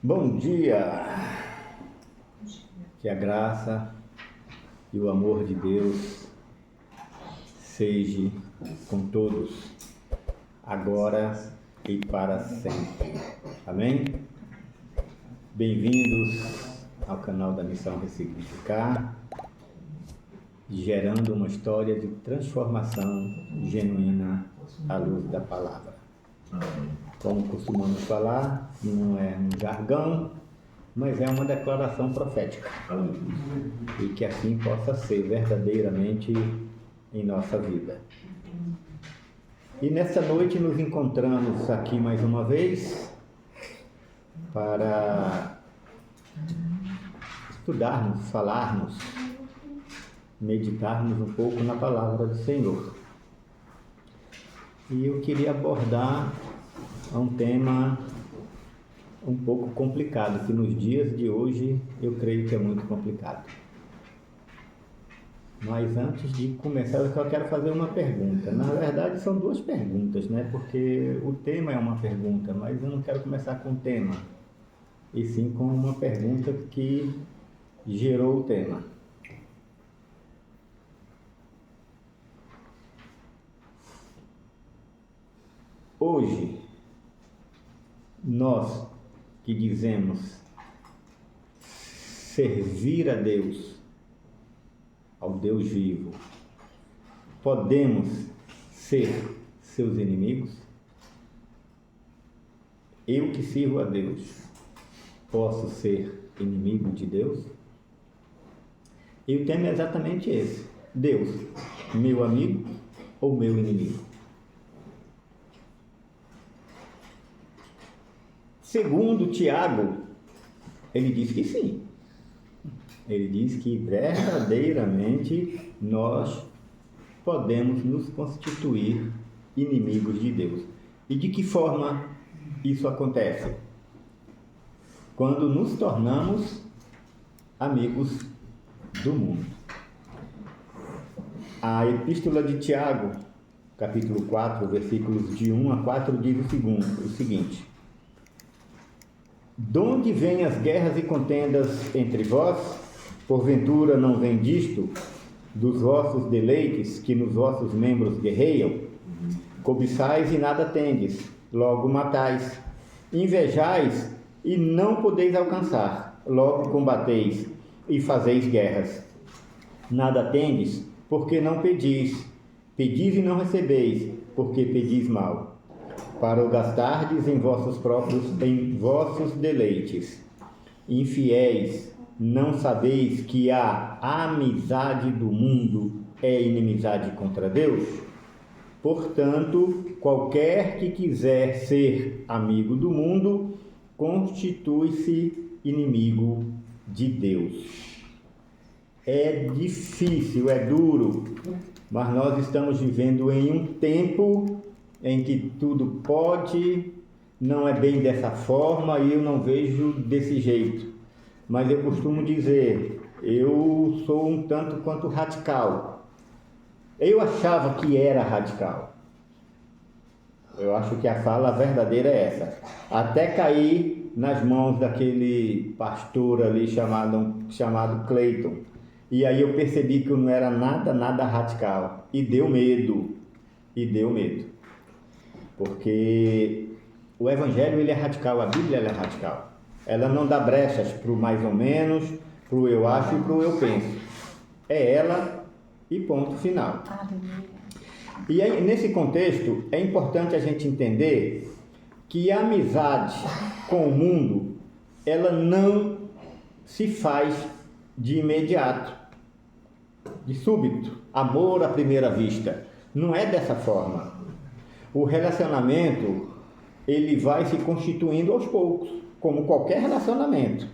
Bom dia! Que a graça e o amor de Deus seja com todos, agora e para sempre. Amém? Bem-vindos ao canal da Missão Ressignificar, gerando uma história de transformação genuína à luz da palavra. Como costumamos falar, não é um jargão, mas é uma declaração profética. E que assim possa ser verdadeiramente em nossa vida. E nesta noite nos encontramos aqui mais uma vez para estudarmos, falarmos, meditarmos um pouco na palavra do Senhor. E eu queria abordar um tema um pouco complicado, que nos dias de hoje eu creio que é muito complicado. Mas antes de começar, eu só quero fazer uma pergunta. Na verdade, são duas perguntas, né? Porque o tema é uma pergunta, mas eu não quero começar com o tema, e sim com uma pergunta que gerou o tema. Hoje, nós que dizemos servir a Deus, ao Deus vivo, podemos ser seus inimigos? Eu que sirvo a Deus, posso ser inimigo de Deus? E o tema é exatamente esse: Deus, meu amigo ou meu inimigo? Segundo Tiago, ele diz que sim. Ele diz que verdadeiramente nós podemos nos constituir inimigos de Deus. E de que forma isso acontece? Quando nos tornamos amigos do mundo. A Epístola de Tiago, capítulo 4, versículos de 1 a 4, diz o seguinte: donde vêm as guerras e contendas entre vós? Porventura não vem disto, dos vossos deleites, que nos vossos membros guerreiam? Cobiçais e nada tendes, logo matais. Invejais e não podeis alcançar, logo combateis e fazeis guerras. Nada tendes, porque não pedis. Pedis e não recebeis, porque pedis mal, para o gastardes em vossos deleites. Infiéis, não sabeis que a amizade do mundo é inimizade contra Deus? Portanto, qualquer que quiser ser amigo do mundo, constitui-se inimigo de Deus. É difícil, é duro, mas nós estamos vivendo em um tempo em que tudo pode, não é bem dessa forma e eu não vejo desse jeito. Mas eu costumo dizer, eu sou um tanto quanto radical. Eu achava que era radical. Eu acho que a fala verdadeira é essa. Até cair nas mãos daquele pastor ali chamado Clayton. E aí eu percebi que eu não era nada radical. E deu medo. Porque o Evangelho ele é radical, a Bíblia ela é radical. Ela não dá brechas para o mais ou menos, para o eu acho e para o eu penso. É ela e ponto final. E aí, nesse contexto, é importante a gente entender que a amizade com o mundo, ela não se faz de imediato, de súbito, amor à primeira vista. Não é dessa forma. O relacionamento, ele vai se constituindo aos poucos. como qualquer relacionamento.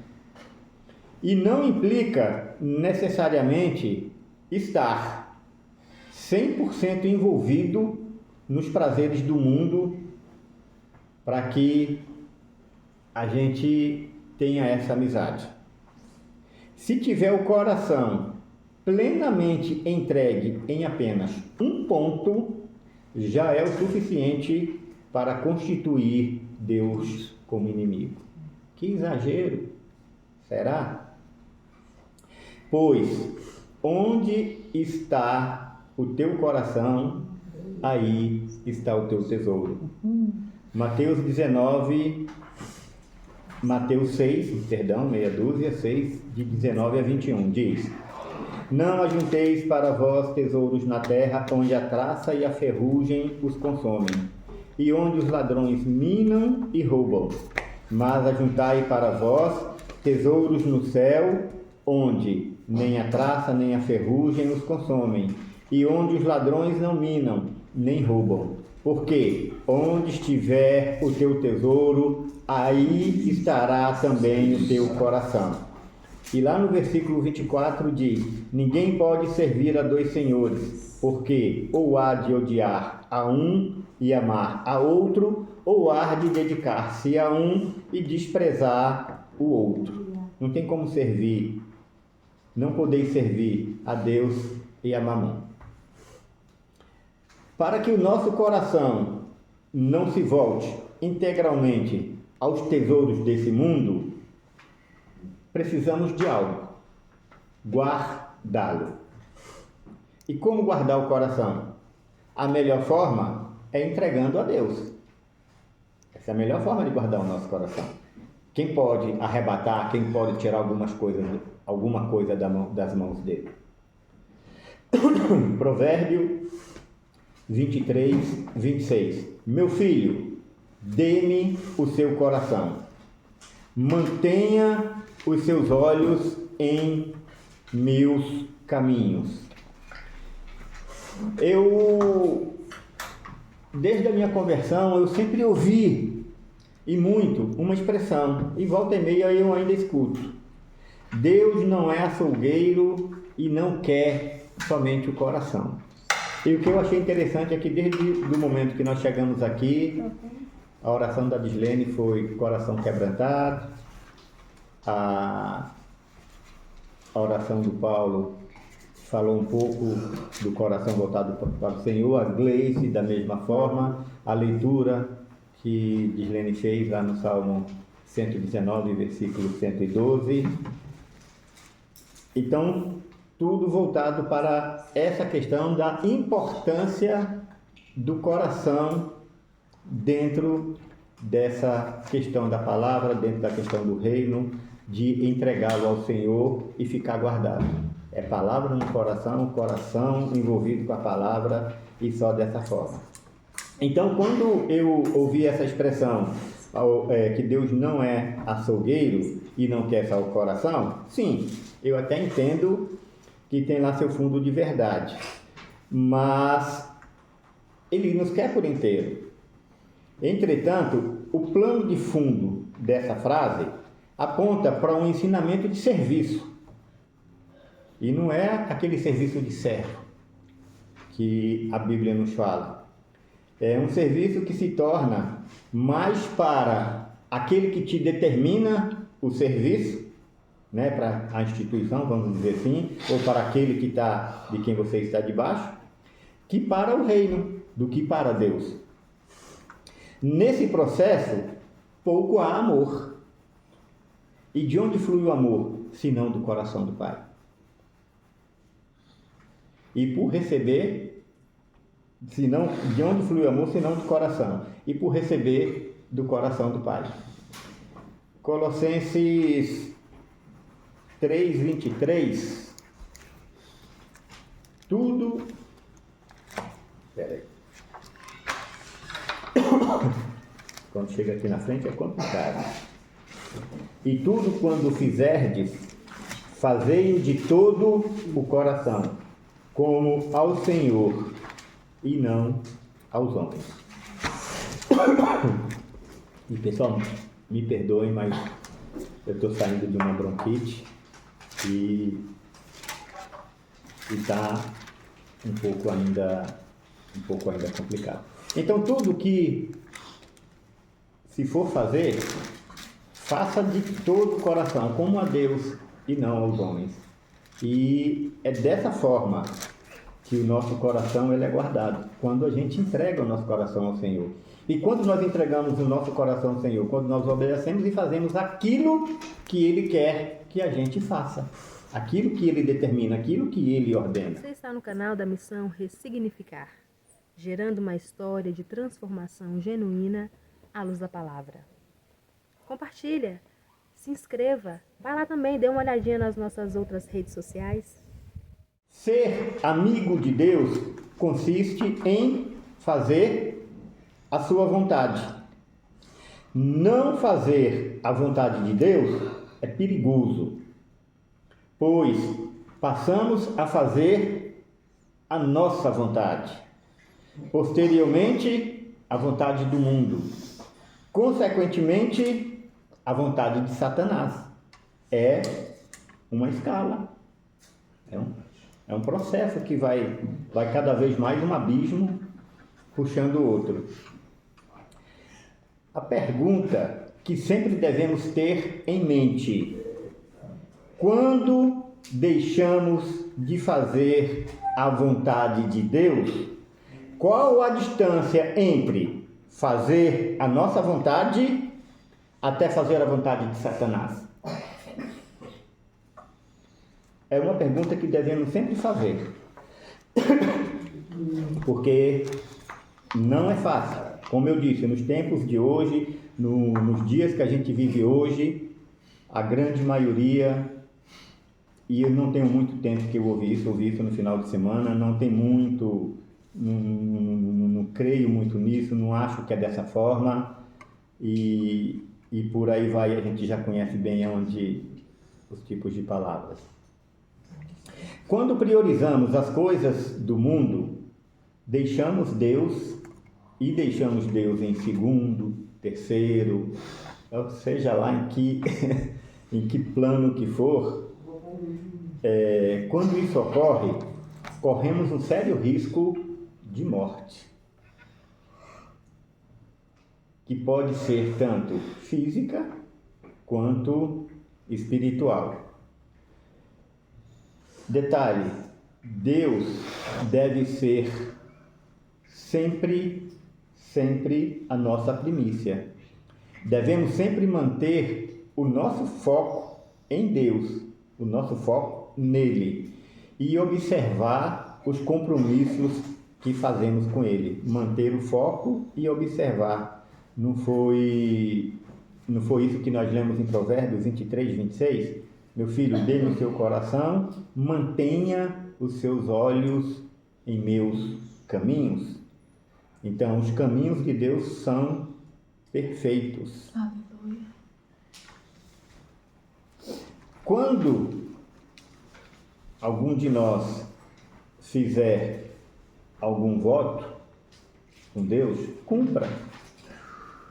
E não implica necessariamente estar 100% envolvido nos prazeres do mundo para que a gente tenha essa amizade. Se tiver o coração plenamente entregue em apenas um ponto, já é o suficiente para constituir Deus como inimigo. Que exagero! Será? Pois, onde está o teu coração, aí está o teu tesouro. Mateus 6, meia dúzia, 6, de 19 a 21, diz: Não ajunteis para vós tesouros na terra, onde a traça e a ferrugem os consomem, e onde os ladrões minam e roubam. Mas ajuntai para vós tesouros no céu, onde nem a traça nem a ferrugem os consomem, e onde os ladrões não minam nem roubam. Porque onde estiver o teu tesouro, aí estará também o teu coração. E lá no versículo 24 diz: Ninguém pode servir a dois senhores, porque ou há de odiar a um e amar a outro, ou há de dedicar-se a um e desprezar o outro. Não tem como servir, não podeis servir a Deus e a Mamon. Para que o nosso coração não se volte integralmente aos tesouros desse mundo, precisamos de algo: guardá-lo. E como guardar o coração? A melhor forma é entregando a Deus. Essa é a melhor forma de guardar o nosso coração. Quem pode arrebatar, quem pode tirar alguma coisa das mãos dele? Provérbio 23, 26. Meu filho, dê-me o seu coração. Mantenha os seus olhos em meus caminhos. Desde a minha conversão, eu sempre ouvi, e muito, uma expressão, e volta e meia eu ainda escuto: Deus não é açougueiro e não quer somente o coração. E o que eu achei interessante é que desde o momento que nós chegamos aqui, a oração da Dislene foi coração quebrantado, a oração do Paulo falou um pouco do coração voltado para o Senhor, a Gleice da mesma forma, a leitura que Dislene fez lá no Salmo 119, versículo 112. Então, tudo voltado para essa questão da importância do coração dentro dessa questão da palavra, dentro da questão do reino, de entregá-lo ao Senhor e ficar guardado. É palavra no coração, o coração envolvido com a palavra, e só dessa forma. Então, quando eu ouvi essa expressão, que Deus não é açougueiro e não quer só o coração, sim, eu até entendo que tem lá seu fundo de verdade, mas Ele nos quer por inteiro. Entretanto, o plano de fundo dessa frase aponta para um ensinamento de serviço. E não é aquele serviço de servo que a Bíblia nos fala. É um serviço que se torna mais para aquele que te determina o serviço, né, para a instituição, vamos dizer assim, ou para aquele de quem você está debaixo, que para o reino, do que para Deus. Nesse processo, pouco há amor. E de onde flui o amor, senão do coração do Pai? E por receber, de onde flui o amor, senão do coração? E por receber do coração do Pai. Colossenses 3:23. Tudo. Espera aí. Quando chega aqui na frente é complicado. E tudo quando fizerdes, fazei-o de todo o coração, como ao Senhor e não aos homens. E pessoal, Me perdoem, mas eu estou saindo de uma bronquite e está um pouco ainda complicado. Então, tudo que se for fazer, faça de todo o coração, como a Deus e não aos homens. E é dessa forma que o nosso coração ele é guardado, quando a gente entrega o nosso coração ao Senhor. E quando nós entregamos o nosso coração ao Senhor, quando nós obedecemos e fazemos aquilo que Ele quer que a gente faça, aquilo que Ele determina, aquilo que Ele ordena. Você está no canal da Missão Ressignificar, gerando uma história de transformação genuína à luz da palavra. Compartilha, se inscreva, vai lá também, dê uma olhadinha nas nossas outras redes sociais. Ser amigo de Deus consiste em fazer a sua vontade. Não fazer a vontade de Deus é perigoso, pois passamos a fazer a nossa vontade, posteriormente a vontade do mundo, consequentemente a vontade de Satanás. É uma escala, é um processo que vai cada vez mais um abismo puxando o outro. A pergunta que sempre devemos ter em mente: quando deixamos de fazer a vontade de Deus, qual a distância entre fazer a nossa vontade até fazer a vontade de Satanás? É uma pergunta que devemos sempre fazer, porque não é fácil. Como eu disse, nos tempos de hoje, nos dias que a gente vive hoje, a grande maioria, e eu não tenho muito tempo que eu ouvi isso no final de semana, não tem muito, não creio muito nisso, não acho que é dessa forma, e por aí vai, a gente já conhece bem os tipos de palavras. Quando priorizamos as coisas do mundo, deixamos Deus em segundo, terceiro, seja lá em que plano que for. Quando isso ocorre, corremos um sério risco de morte, que pode ser tanto física quanto espiritual. Detalhe: Deus deve ser sempre a nossa primícia. Devemos sempre manter o nosso foco em Deus, o nosso foco nele, e observar os compromissos que fazemos com ele. Manter o foco e observar. Não foi isso que nós lemos em Provérbios 23, 26? Meu filho, dê no seu coração, mantenha os seus olhos em meus caminhos. Então, os caminhos de Deus são perfeitos. Aleluia. Quando algum de nós fizer algum voto com Deus, cumpra.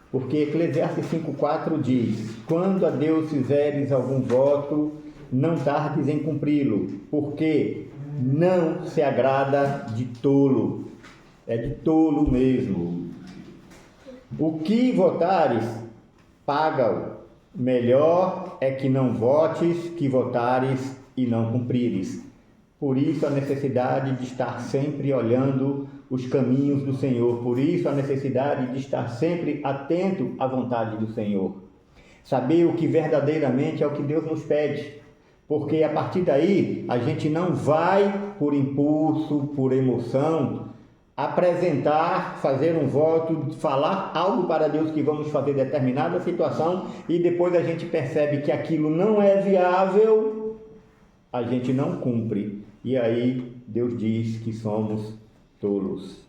Porque Eclesiastes 5,4 diz: quando a Deus fizeres algum voto, não tardes em cumpri-lo, porque não se agrada de tolo. É de tolo mesmo. O que votares, paga-o. Melhor é que não votes, que votares e não cumprires. Por isso a necessidade de estar sempre olhando os caminhos do Senhor. Por isso a necessidade de estar sempre atento à vontade do Senhor. Saber o que verdadeiramente é o que Deus nos pede. Porque a partir daí a gente não vai por impulso, por emoção, apresentar, fazer um voto, falar algo para Deus que vamos fazer determinada situação e depois a gente percebe que aquilo não é viável, a gente não cumpre. E aí Deus diz que somos tolos.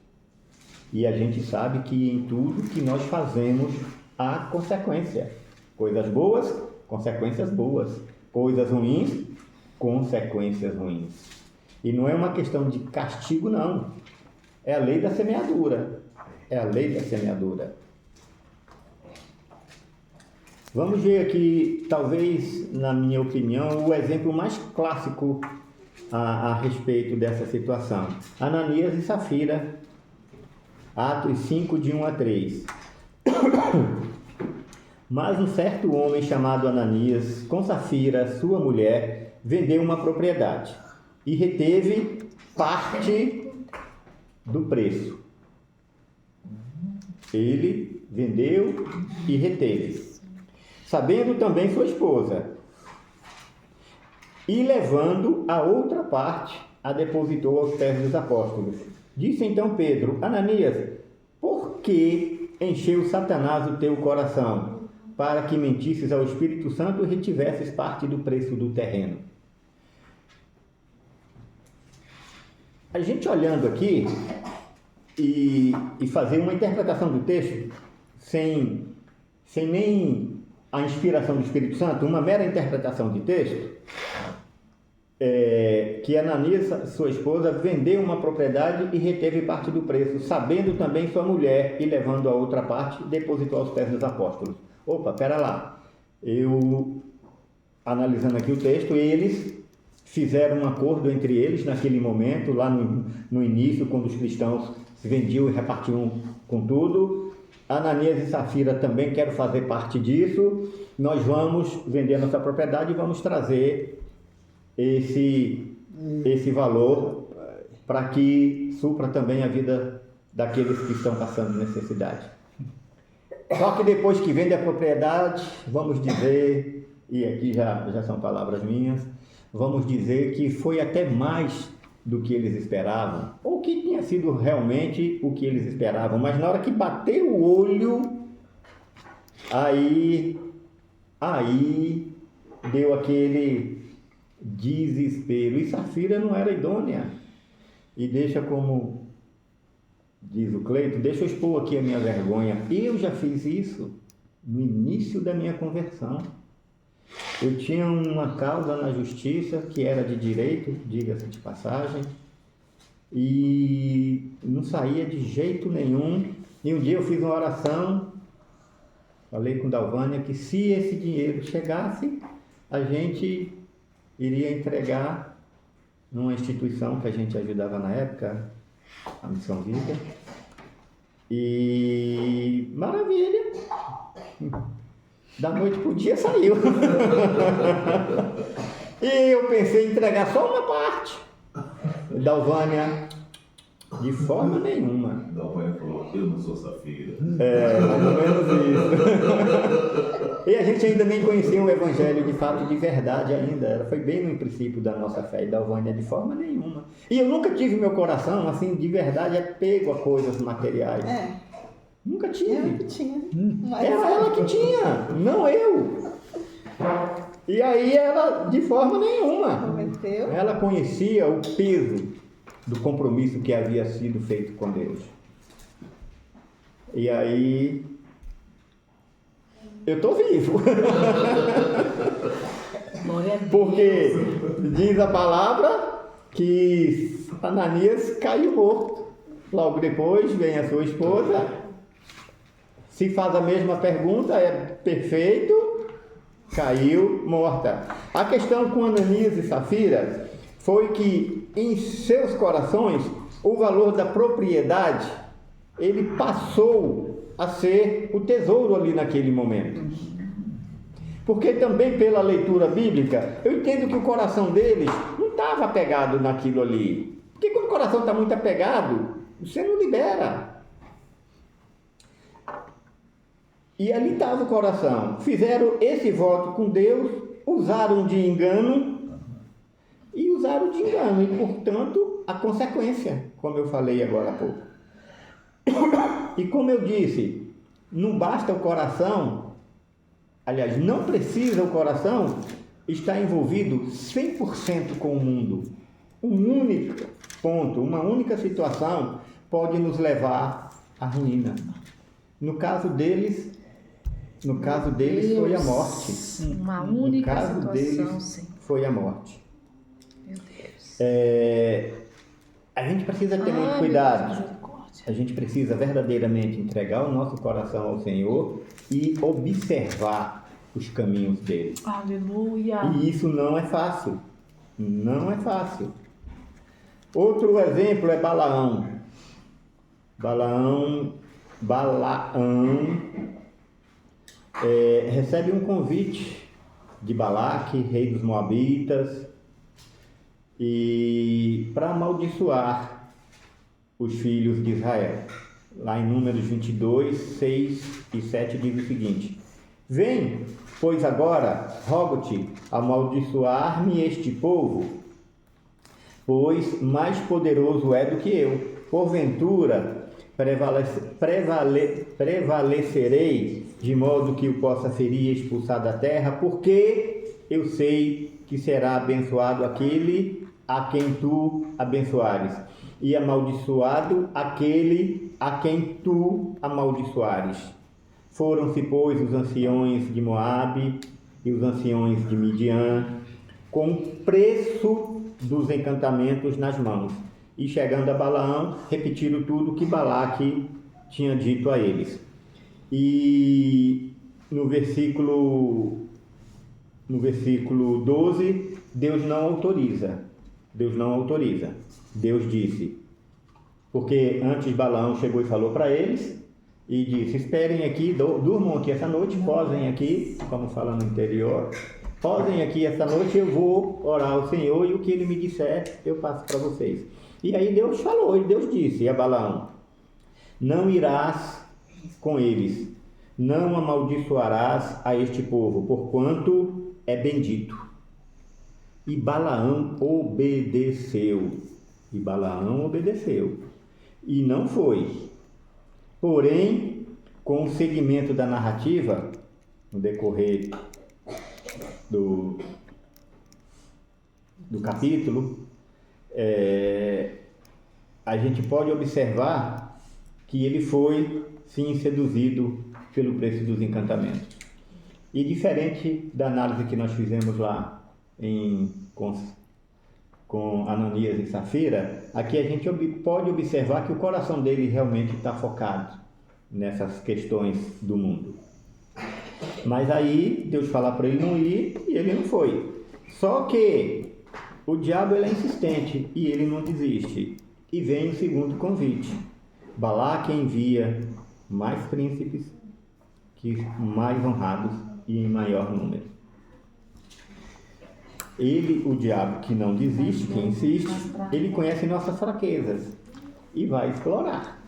E a gente sabe que em tudo que nós fazemos há consequência. Coisas boas, consequências boas. Coisas ruins, consequências ruins. E não é uma questão de castigo, não. É a lei da semeadura. É a lei da semeadura. Vamos ver aqui, talvez, na minha opinião, o exemplo mais clássico a respeito dessa situação. Ananias e Safira, Atos 5, de 1 a 3. Mas um certo homem chamado Ananias, com Safira, sua mulher, vendeu uma propriedade e reteve parte do preço. Ele vendeu e reteve. Sabendo também sua esposa. E levando a outra parte, a depositou aos pés dos apóstolos. Disse então Pedro: Ananias, por que encheu Satanás o teu coração, para que mentisses ao Espírito Santo e retivesses parte do preço do terreno? A gente olhando aqui e fazer uma interpretação do texto sem nem a inspiração do Espírito Santo, uma mera interpretação de texto, que Ananias, sua esposa, vendeu uma propriedade e reteve parte do preço, sabendo também sua mulher, e levando a outra parte, depositou aos pés dos apóstolos. Opa, pera lá. Eu, analisando aqui o texto, eles fizeram um acordo entre eles naquele momento, lá no início, quando os cristãos se vendiam e repartiam com tudo. Ananias e Safira também querem fazer parte disso. Nós vamos vender a nossa propriedade e vamos trazer esse valor para que supra também a vida daqueles que estão passando necessidade. Só que depois que vende a propriedade, vamos dizer, e aqui já são palavras minhas, vamos dizer que foi até mais do que eles esperavam, ou que tinha sido realmente o que eles esperavam, mas na hora que bateu o olho, aí deu aquele desespero. E Safira não era idônea. E deixa, como diz o Cleito, deixa eu expor aqui a minha vergonha. Eu já fiz isso no início da minha conversão. Eu tinha uma causa na justiça que era de direito, diga-se de passagem, e não saía de jeito nenhum. E um dia eu fiz uma oração, falei com Dalvânia que se esse dinheiro chegasse, a gente iria entregar numa instituição que a gente ajudava na época, a Missão Vida. E maravilha! Da noite pro dia saiu. E eu pensei em entregar só uma parte. Dalvânia, de forma nenhuma. Dalvânia falou: eu não sou Safira. Mais ou menos isso. E a gente ainda nem conhecia o Evangelho de fato, de verdade ainda. Foi bem no princípio da nossa fé. E Dalvânia, de forma nenhuma. E eu nunca tive meu coração, assim, de verdade, apego a coisas materiais. Nunca tive. Eu que tinha. Era ela que tinha, não eu. E aí ela, de forma nenhuma, Prometeu. ela conhecia o peso do compromisso que havia sido feito com Deus. E aí, eu estou vivo. Porque diz a palavra que Ananias caiu morto. Logo depois vem a sua esposa. Se faz a mesma pergunta, é perfeito, caiu morta. A questão com Ananias e Safira foi que em seus corações o valor da propriedade, ele passou a ser o tesouro ali naquele momento. Porque também pela leitura bíblica, eu entendo que o coração deles não estava apegado naquilo ali. Porque quando o coração está muito apegado, você não libera. E ali estava o coração. Fizeram esse voto com Deus, usaram de engano, e usaram de engano. E, portanto, a consequência, como eu falei agora há pouco. E como eu disse, não basta o coração, aliás, não precisa o coração estar envolvido 100% com o mundo. Um único ponto, uma única situação pode nos levar à ruína. No caso deles foi a morte. Uma única no caso situação, deles sim. foi a morte. Meu Deus. A gente precisa ter muito Ai, cuidado. meu Deus, misericórdia. A gente precisa verdadeiramente entregar o nosso coração ao Senhor e observar os caminhos dele. Aleluia. E isso não é fácil. Não é fácil. Outro exemplo é Balaão. Balaão recebe um convite de Balaque, rei dos Moabitas, e para amaldiçoar os filhos de Israel. Lá em Números 22, 6 e 7 diz o seguinte: Vem, pois agora, rogo-te, amaldiçoar-me este povo, pois mais poderoso é do que eu. Porventura, prevalecerei, de modo que o possa ferir e expulsar da terra, porque eu sei que será abençoado aquele a quem tu abençoares, e amaldiçoado aquele a quem tu amaldiçoares. Foram-se, pois, os anciões de Moabe e os anciões de Midian, com o preço dos encantamentos nas mãos. E chegando a Balaão, repetiram tudo que Balaque tinha dito a eles. E no versículo 12, Deus não autoriza. Deus disse, porque antes Balaão chegou e falou para eles, e disse: esperem aqui, durmam aqui essa noite, posem aqui, como fala no interior, posem aqui essa noite, eu vou orar ao Senhor, e o que ele me disser, eu passo para vocês. E aí Deus falou, e Deus disse a Balaão: não irás com eles, não amaldiçoarás a este povo, porquanto é bendito. E Balaão obedeceu. E não foi. Porém, com o segmento da narrativa, no decorrer do capítulo, a gente pode observar que ele foi, sim, seduzido pelo preço dos encantamentos. E diferente da análise que nós fizemos lá com Ananias e Safira, aqui a gente pode observar que o coração dele realmente está focado nessas questões do mundo. Mas aí Deus fala para ele não ir e ele não foi. Só que o diabo ele é insistente e ele não desiste. E vem o segundo convite. Balaque envia mais príncipes, que mais honrados e em maior número. Ele, o diabo, que não desiste, que insiste, ele conhece nossas fraquezas e vai explorar.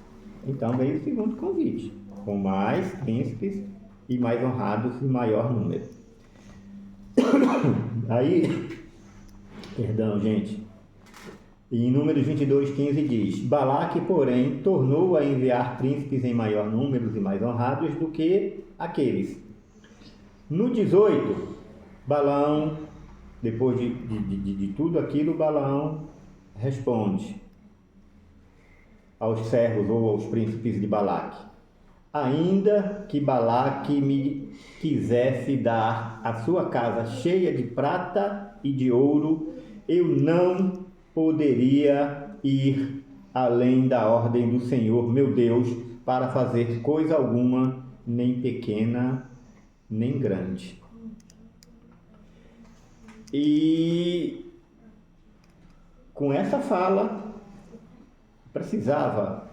Então veio o segundo convite, com mais príncipes e mais honrados e maior número. Aí, perdão, gente, em Números 22, 15 diz: Balaque, porém, tornou a enviar príncipes em maior número e mais honrados do que aqueles. No 18, Balaão, depois de tudo aquilo, Balaão responde aos servos ou aos príncipes de Balaque: ainda que Balaque me quisesse dar a sua casa cheia de prata e de ouro, eu não poderia ir além da ordem do Senhor meu Deus para fazer coisa alguma, nem pequena nem grande. E com essa fala, precisava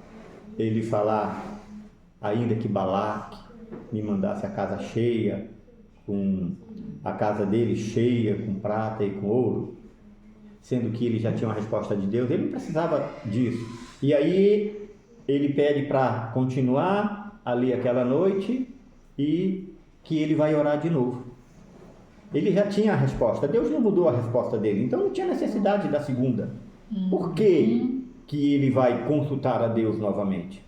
ele falar, ainda que Balaque me mandasse a casa cheia, com a casa dele cheia com prata e com ouro, sendo que ele já tinha uma resposta de Deus, ele não precisava disso. E aí ele pede para continuar ali aquela noite e que ele vai orar de novo. Ele já tinha a resposta, Deus não mudou a resposta dele, então não tinha necessidade da segunda. Por que ele vai consultar a Deus novamente?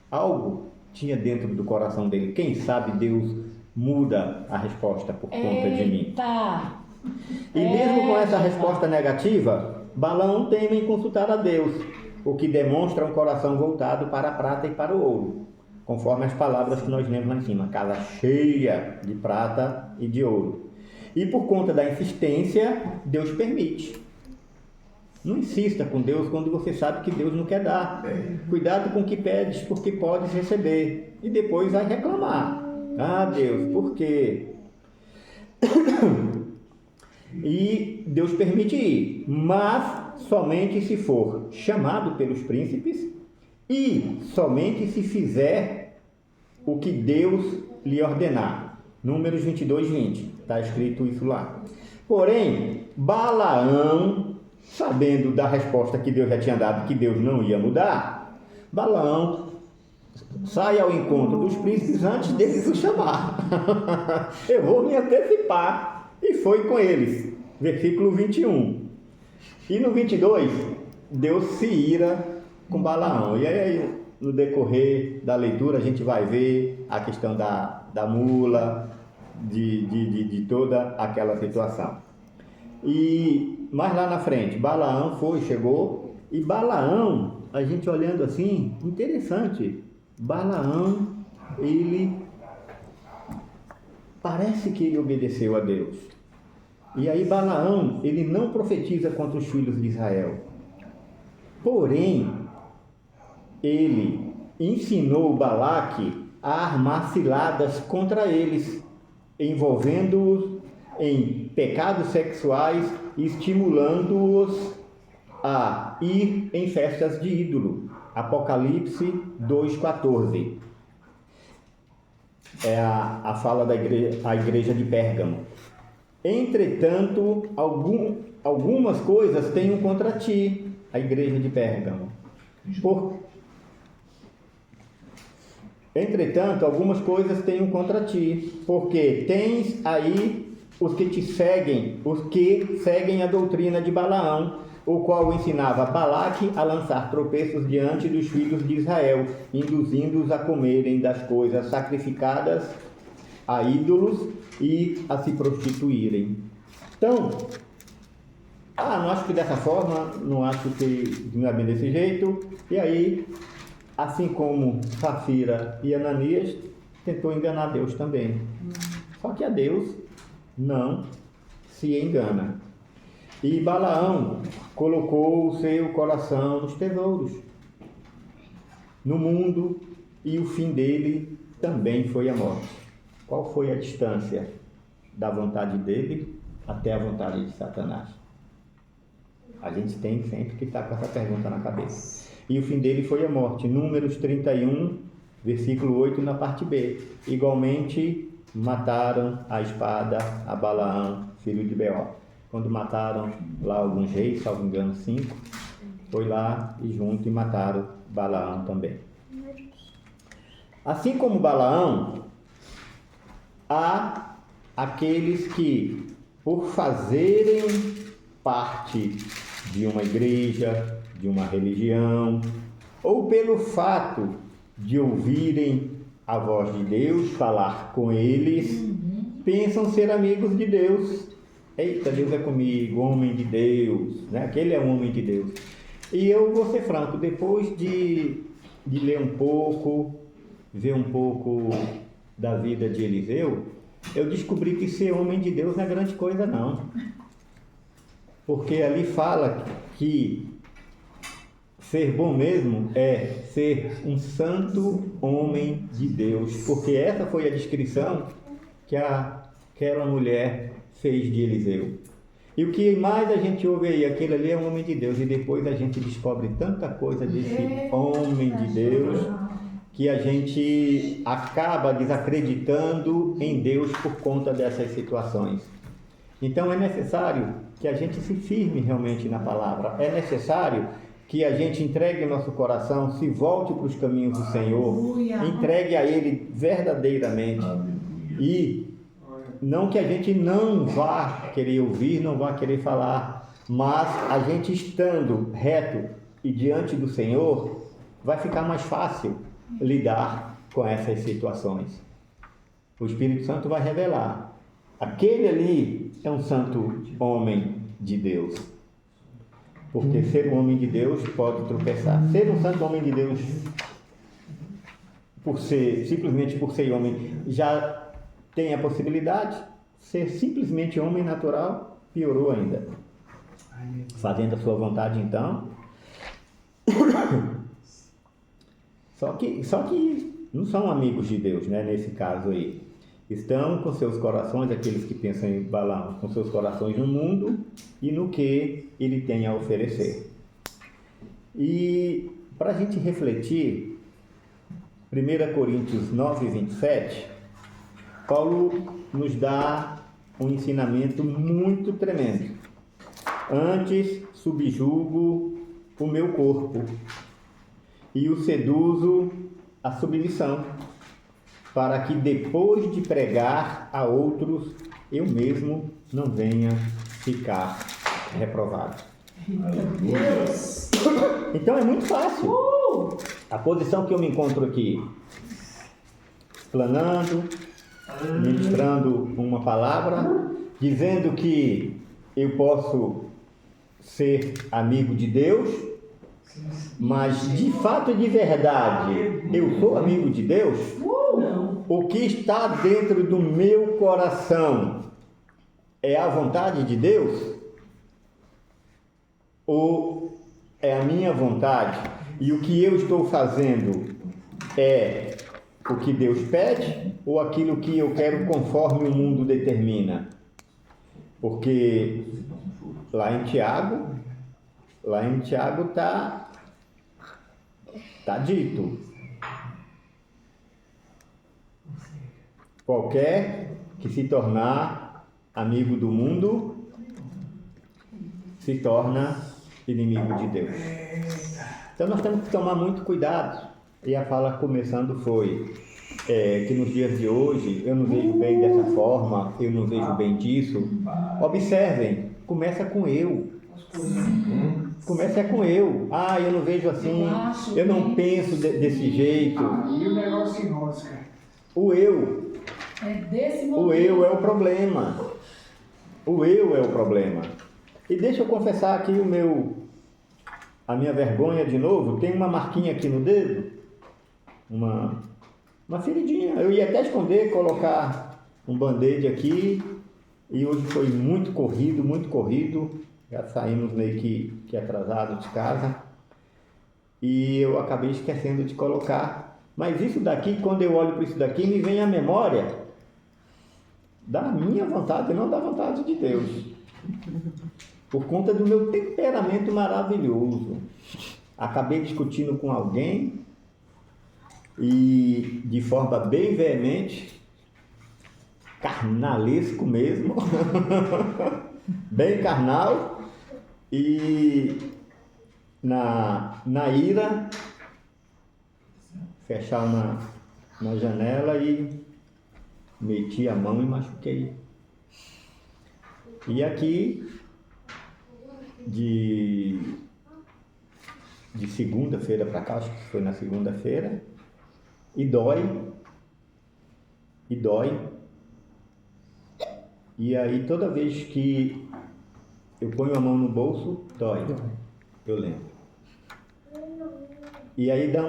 Algo tinha dentro do coração dele. Quem sabe Deus muda a resposta por conta de mim. E mesmo com essa resposta negativa, Balaão teme em consultar a Deus, o que demonstra um coração voltado para a prata e para o ouro, conforme as palavras que nós lemos lá em cima: casa cheia de prata e de ouro. E por conta da insistência, Deus permite. Não insista com Deus quando você sabe que Deus não quer dar. Cuidado com o que pedes, porque podes receber. E depois vai reclamar: ah, Deus, por quê? E Deus permite ir, mas somente se for chamado pelos príncipes e somente se fizer o que Deus lhe ordenar. Números 22, 20, está escrito isso lá. Porém, Balaão, sabendo da resposta que Deus já tinha dado, que Deus não ia mudar, Balaão sai ao encontro dos príncipes antes deles o chamar. Eu vou me antecipar. E foi com eles. Versículo 21. E no 22, Deus se ira com Balaão. E aí, no decorrer da leitura, a gente vai ver a questão da mula, de toda aquela situação. E mais lá na frente, Balaão chegou, e Balaão, a gente olhando assim, interessante, Balaão, ele parece que ele obedeceu a Deus. E aí Balaão, ele não profetiza contra os filhos de Israel. Porém, ele ensinou Balaque a armar ciladas contra eles, envolvendo-os em pecados sexuais e estimulando-os a ir em festas de ídolo. Apocalipse 2,14. É a fala da igreja de Pérgamo. Entretanto, algumas coisas tenho contra ti, a igreja de Pérgamo. Entretanto, algumas coisas tenho contra ti, porque tens aí os que seguem a doutrina de Balaão, o qual ensinava Balaque a lançar tropeços diante dos filhos de Israel, induzindo-os a comerem das coisas sacrificadas a ídolos e a se prostituírem. Então, não acho que dessa forma, não acho que não é bem desse jeito. E aí, assim como Safira e Ananias, tentou enganar Deus também. Só que a Deus não se engana. E Balaão colocou o seu coração nos tesouros, no mundo, e o fim dele também foi a morte. Qual foi a distância da vontade dele até a vontade de Satanás? A gente tem sempre que estar com essa pergunta na cabeça. E o fim dele foi a morte. Números 31, versículo 8, na parte B. Igualmente, mataram a espada a Balaão, filho de Beor. Quando mataram lá alguns reis, salvo engano 5, foi lá e junto e mataram Balaão também. Assim como Balaão, há aqueles que, por fazerem parte de uma igreja, de uma religião, ou pelo fato de ouvirem a voz de Deus falar com eles, pensam ser amigos de Deus. Eita, Deus é comigo, homem de Deus, né? Aquele é um homem de Deus. E eu vou ser franco, depois de ler um pouco, ver um pouco da vida de Eliseu, eu descobri que ser homem de Deus não é grande coisa não. Porque ali fala que ser bom mesmo é ser um santo homem de Deus. Porque essa foi a descrição que aquela mulher fez de Eliseu. E o que mais a gente ouve aí, aquele ali é um homem de Deus. E depois a gente descobre tanta coisa desse homem de Deus, que a gente acaba desacreditando em Deus por conta dessas situações. Então é necessário que a gente se firme realmente na palavra. É necessário que a gente entregue o nosso coração, se volte para os caminhos do Senhor, entregue a Ele verdadeiramente. E não que a gente não vá querer ouvir, não vá querer falar, mas a gente estando reto e diante do Senhor, vai ficar mais fácil lidar com essas situações. O Espírito Santo vai revelar. Aquele ali é um santo homem de Deus. Porque ser um homem de Deus pode tropeçar. Ser um santo homem de Deus, simplesmente por ser homem, já tem a possibilidade. Ser simplesmente homem natural, piorou ainda. Fazendo a sua vontade, então. Só que não são amigos de Deus, né, nesse caso aí. Estão com seus corações, aqueles que pensam em Balaão, com seus corações no mundo e no que ele tem a oferecer. E para a gente refletir, 1 Coríntios 9, 27, Paulo nos dá um ensinamento muito tremendo. Antes subjugo o meu corpo e o seduzo à submissão, para que depois de pregar a outros, eu mesmo não venha ficar reprovado. Então é muito fácil. A posição que eu me encontro aqui, explanando, ministrando uma palavra, dizendo que eu posso ser amigo de Deus, mas de fato e de verdade, eu sou amigo de Deus? O que está dentro do meu coração é a vontade de Deus? Ou é a minha vontade? E o que eu estou fazendo é o que Deus pede ou aquilo que eu quero conforme o mundo determina? Porque lá em Tiago está dito: qualquer que se tornar amigo do mundo se torna inimigo de Deus. Então nós temos que tomar muito cuidado. E a fala começando foi que nos dias de hoje eu não vejo bem dessa forma, eu não vejo bem disso. Observem, começa com eu. Começa com eu. Eu não vejo assim, eu não penso desse jeito. E o negócio enrosca. O eu. O eu é o problema. O eu é o problema. E deixa eu confessar aqui a minha vergonha de novo. Tem uma marquinha aqui no dedo, uma feridinha. Eu ia até esconder, colocar um band-aid aqui, e hoje foi muito corrido. Já saímos meio que atrasados de casa e eu acabei esquecendo de colocar. Mas isso daqui, quando eu olho para isso daqui, me vem a memória da minha vontade e não da vontade de Deus, por conta do meu temperamento maravilhoso. Acabei discutindo com alguém e de forma bem veemente, carnalesco mesmo, bem carnal, e na ira fechar na janela e meti a mão e machuquei. E aqui de segunda-feira para cá, acho que foi na segunda-feira, e dói. E aí toda vez que eu ponho a mão no bolso, dói. Eu lembro. E aí dá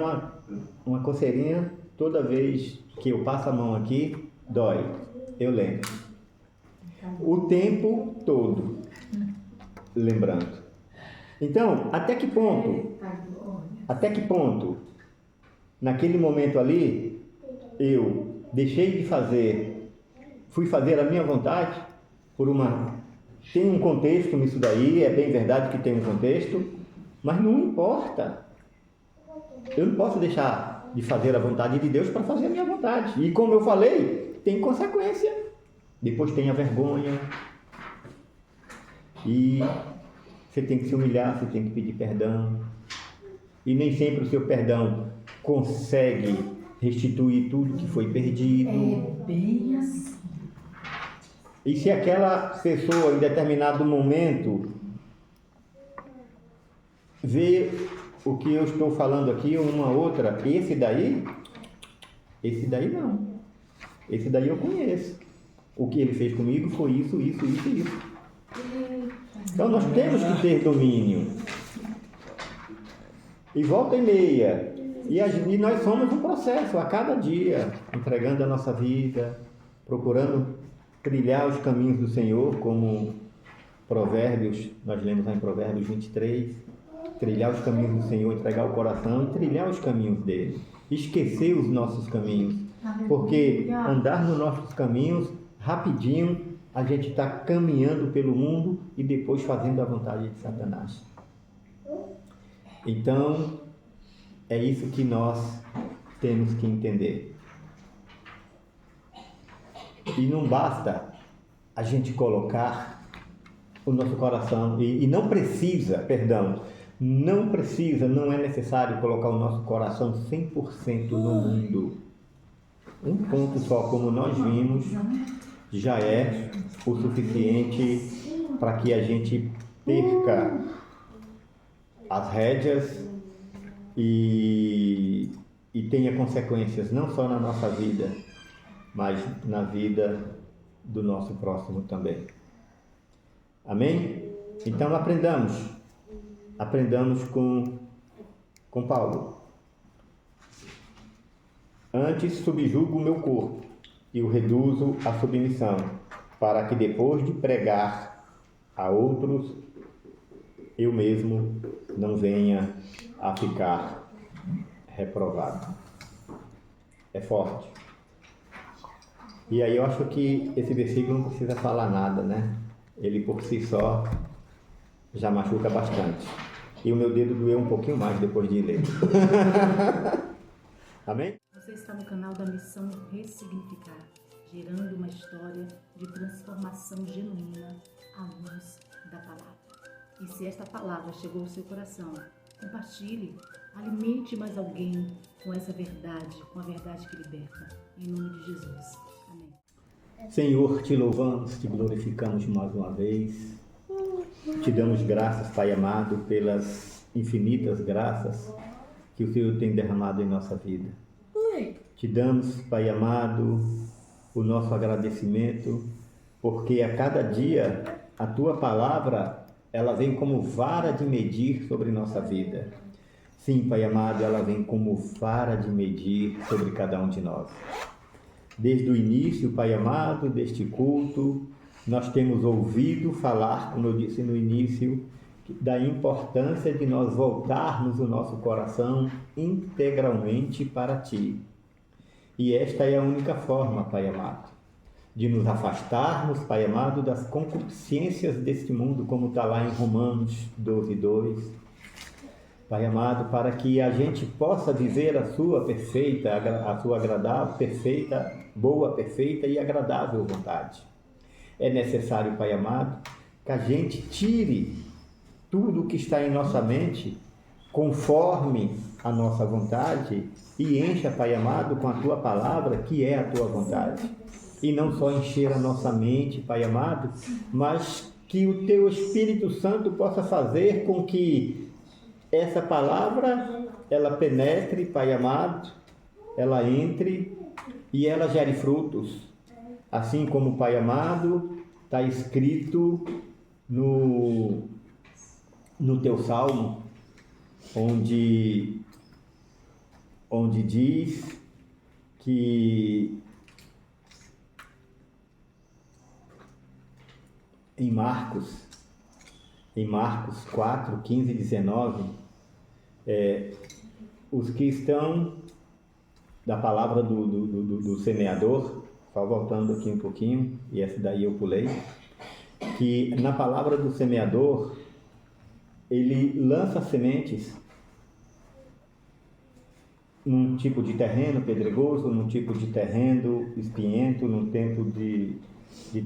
uma coceirinha toda vez que eu passo a mão aqui, dói. Eu lembro. O tempo todo lembrando. Então, até que ponto, naquele momento ali, eu deixei de fazer, fui fazer a minha vontade tem um contexto nisso daí, é bem verdade que tem um contexto, mas não importa. Eu não posso deixar de fazer a vontade de Deus para fazer a minha vontade. E como eu falei, tem consequência. Depois tem a vergonha. E você tem que se humilhar, você tem que pedir perdão. E nem sempre o seu perdão consegue restituir tudo que foi perdido. É bem assim. E se aquela pessoa em determinado momento vê o que eu estou falando aqui, uma outra, esse daí não. Esse daí eu conheço. O que ele fez comigo foi isso. Então nós temos que ter domínio. E volta e meia. E nós somos um processo a cada dia, entregando a nossa vida, procurando trilhar os caminhos do Senhor, como Provérbios, nós lemos lá em Provérbios 23, trilhar os caminhos do Senhor, entregar o coração e trilhar os caminhos dele, esquecer os nossos caminhos. Porque andar nos nossos caminhos, rapidinho, a gente está caminhando pelo mundo e depois fazendo a vontade de Satanás. Então, é isso que nós temos que entender. E não basta a gente colocar o nosso coração, e não precisa, não é necessário colocar o nosso coração 100% no mundo. Um ponto só, como nós vimos, já é o suficiente para que a gente perca as rédeas e tenha consequências não só na nossa vida, mas na vida do nosso próximo também. Amém? Então aprendamos com Paulo. Antes subjugo o meu corpo e o reduzo à submissão, para que depois de pregar a outros, eu mesmo não venha a ficar reprovado. É forte. E aí eu acho que esse versículo não precisa falar nada, né? Ele por si só já machuca bastante. E o meu dedo doeu um pouquinho mais depois de ler. Amém? Você está no canal da Missão Ressignificar, gerando uma história de transformação genuína à luz da palavra. E se esta palavra chegou ao seu coração, compartilhe, alimente mais alguém com essa verdade, com a verdade que liberta. Em nome de Jesus. Amém. Senhor, te louvamos, te glorificamos mais uma vez. Te damos graças, Pai amado, pelas infinitas graças que o Senhor tem derramado em nossa vida. Te damos, Pai amado, o nosso agradecimento, porque a cada dia a Tua palavra, ela vem como vara de medir sobre nossa vida. Sim, Pai amado, ela vem como vara de medir sobre cada um de nós. Desde o início, Pai amado, deste culto, nós temos ouvido falar, como eu disse no início, da importância de nós voltarmos o nosso coração integralmente para Ti. E esta é a única forma, Pai amado, de nos afastarmos, Pai amado, das concupiscências deste mundo, como está lá em Romanos 12:2. Pai amado, para que a gente possa viver a sua perfeita, a sua agradável, perfeita, boa, perfeita e agradável vontade. É necessário, Pai amado, que a gente tire tudo o que está em nossa mente conforme a nossa vontade e encha, Pai amado, com a Tua palavra, que é a Tua vontade. E não só encher a nossa mente, Pai amado, mas que o Teu Espírito Santo possa fazer com que essa palavra, ela penetre, Pai amado, ela entre e ela gere frutos. Assim como, Pai amado, está escrito no Teu Salmo, onde diz que em Marcos 4, 15 e 19, os que estão da palavra do semeador, só voltando aqui um pouquinho, e essa daí eu pulei, que na palavra do semeador, ele lança sementes num tipo de terreno pedregoso, num tipo de terreno espinhento, num tempo de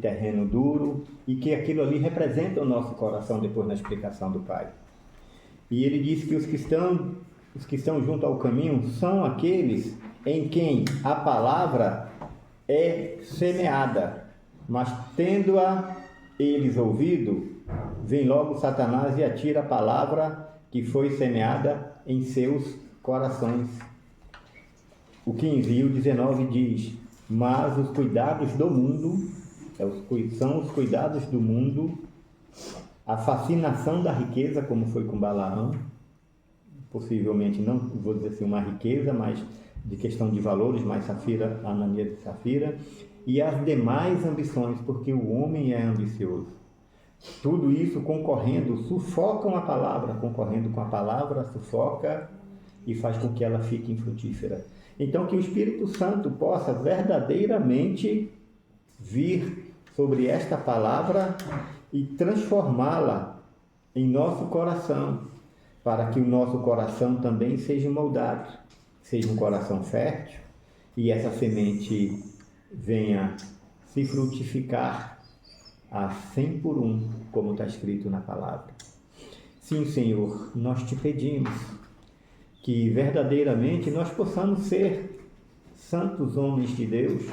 terreno duro, e que aquilo ali representa o nosso coração depois na explicação do Pai. E ele diz que os que estão junto ao caminho são aqueles em quem a palavra é semeada, mas tendo-a eles ouvido, vem logo Satanás e atira a palavra que foi semeada em seus corações. O 15 e o 19 diz: mas os cuidados do mundo, são os cuidados do mundo, a fascinação da riqueza, como foi com Balaão, possivelmente não vou dizer assim uma riqueza, mas de questão de valores, mais Safira, Ananias e Safira, e as demais ambições, porque o homem é ambicioso. Tudo isso concorrendo, sufocam a palavra, concorrendo com a palavra, sufoca e faz com que ela fique infrutífera. Então, que o Espírito Santo possa verdadeiramente vir sobre esta palavra e transformá-la em nosso coração, para que o nosso coração também seja moldado, seja um coração fértil e essa semente venha se frutificar a 100 por 1, como está escrito na palavra. Sim, Senhor, nós te pedimos que verdadeiramente nós possamos ser santos homens de Deus,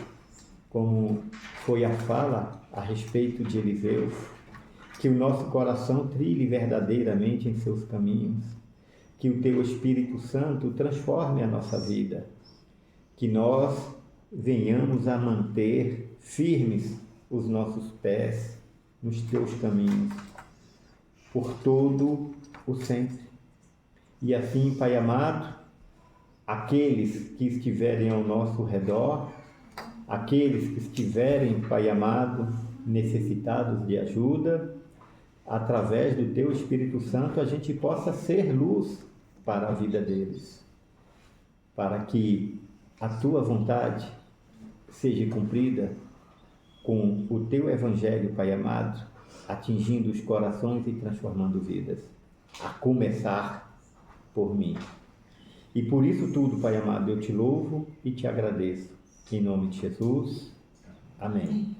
como foi a fala a respeito de Eliseu, que o nosso coração trilhe verdadeiramente em seus caminhos, que o teu Espírito Santo transforme a nossa vida, que nós venhamos a manter firmes os nossos pés nos teus caminhos, por todo o sempre. E assim, Pai amado, aqueles que estiverem ao nosso redor, aqueles que estiverem, Pai amado, necessitados de ajuda, através do teu Espírito Santo, a gente possa ser luz para a vida deles, para que a tua vontade seja cumprida com o teu Evangelho, Pai amado, atingindo os corações e transformando vidas, a começar por mim. E por isso tudo, Pai amado, eu te louvo e te agradeço. Em nome de Jesus. Amém.